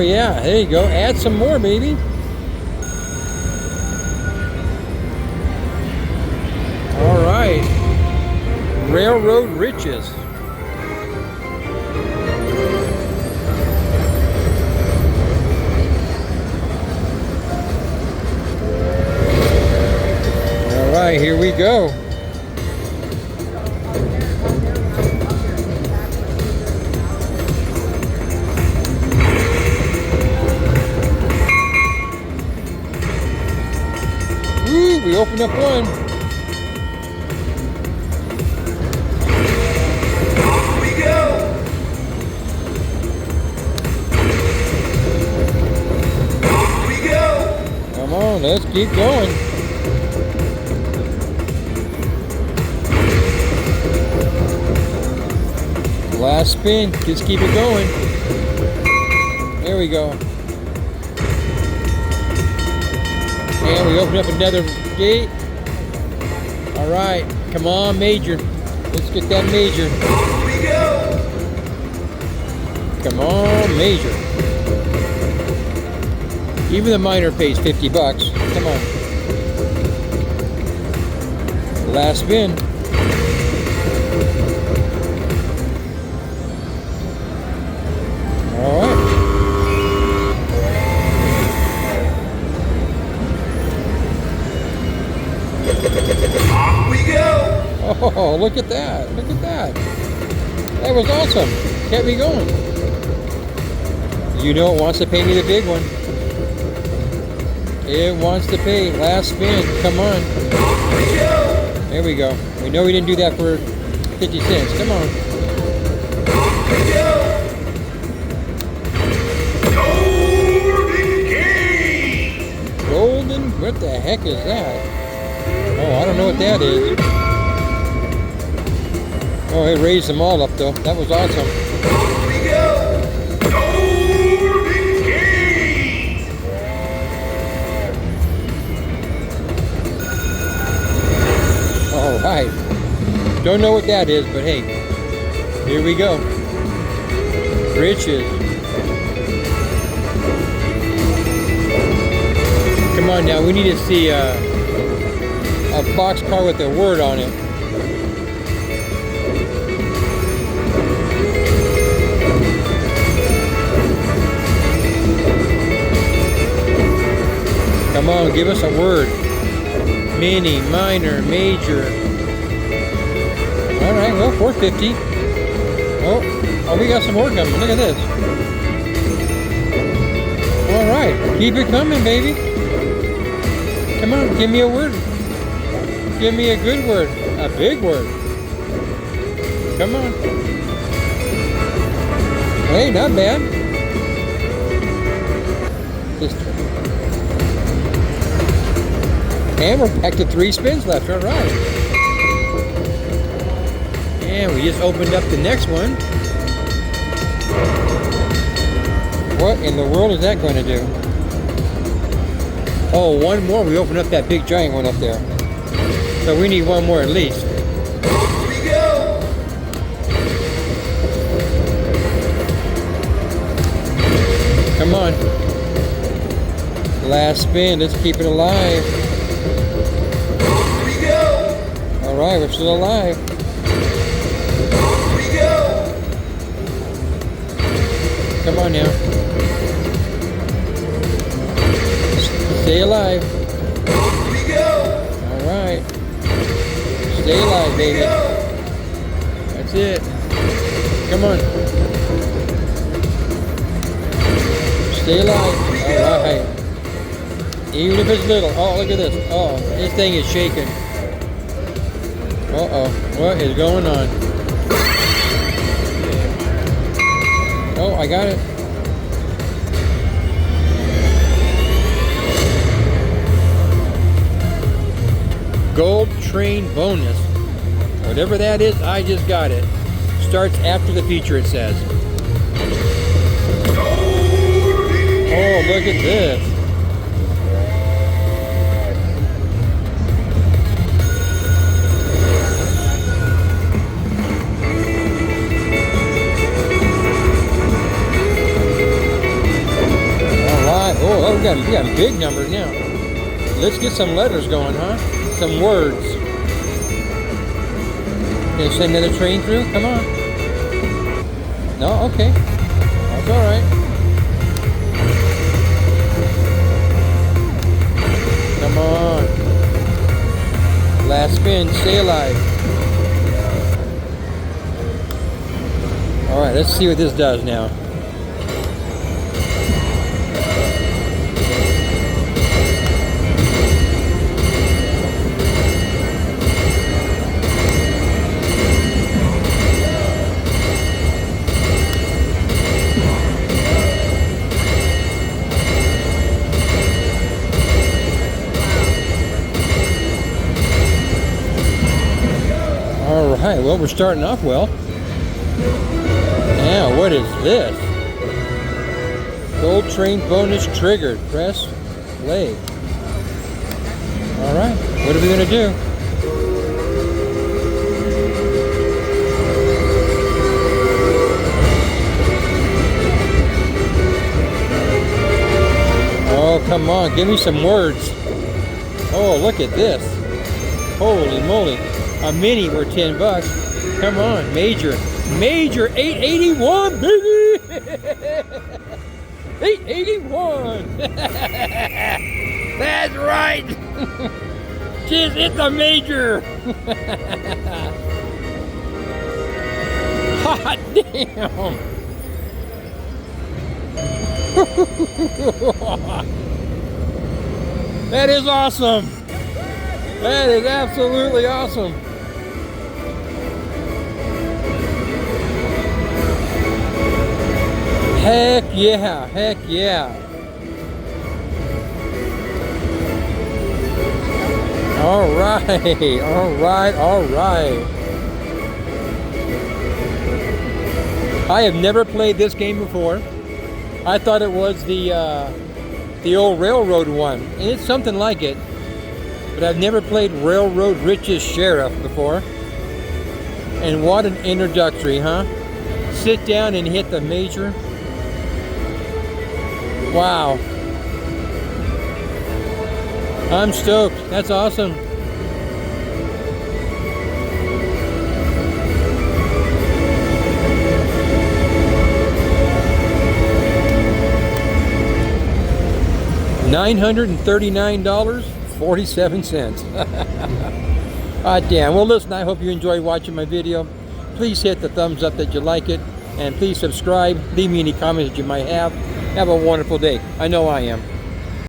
yeah, there you go. Add some more, baby. All right. Railroad Riches. All right, here we go. Woo, we opened up one. Off we go. Off we go. Come on, let's keep going. Last spin, just keep it going. There we go. And we open up another gate. All right, come on, major. Let's get that major. Off we go. Come on, major. Even the minor pays 50 bucks. Come on. Last spin. All right. Off we go. Oh, look at that. Look at that. That was awesome. Kept me going. You know it wants to pay me the big one. It wants to pay. Last spin. Come on. Off we go. There we go. We know we didn't do that for 50 cents. Come on. Off we go. Golden Gate. Golden? What the heck is that? Oh, I don't know what that is. Oh, it raised them all up though. That was awesome. Off we go. Golden Gate. All right. Don't know what that is, but hey, here we go. Riches. Come on now, we need to see a boxcar with a word on it. Come on, give us a word. Mini, minor, major. All right, well, 450. Oh, we got some more coming. Look at this. All right, keep it coming, baby. Come on, give me a word. Give me a good word, a big word. Come on. Hey, not bad. Just and we're back to 3 spins left. All right. And we just opened up the next one. What in the world is that going to do? Oh, one more. We opened up that big giant one up there. So we need one more at least. Off we go. Come on. Last spin. Let's keep it alive. Off we go. All right, we're still alive. Off we go. Come on now. Stay alive. Off we go. All right. Stay alive, baby. That's it. Come on. Stay alive. All right. Even if it's little. Oh, look at this. Oh, this thing is shaking. Uh-oh. What is going on? Oh, I got it. Gold train bonus. Whatever that is, I just got it. Starts after the feature, it says. Oh, look at this. got big numbers now. Let's get some letters going, huh? Some words. Gonna send another train through? Come on. No? Okay. That's alright. Come on. Last spin. Stay alive. Alright, let's see what this does now. Alright, well, we're starting off well. Now, what is this? Gold train bonus triggered. Press play. Alright, what are we going to do? Oh, come on, give me some words. Oh, look at this. Holy moly. A mini for $10. Come on, major. Major 881, baby! 881! That's right! Just hit the major! Hot damn! That is awesome! That is absolutely awesome! Heck yeah, heck yeah. All right, all right, all right. I have never played this game before. I thought it was the old Railroad one, and it's something like it. But I've never played Railroad Richest Sheriff before. And what an introductory, huh? Sit down and hit the major. Wow. I'm stoked. That's awesome. $939.47. Ah, damn. Well, listen, I hope you enjoyed watching my video. Please hit the thumbs up that you like it. And please subscribe. Leave me any comments that you might have. Have a wonderful day. I know I am.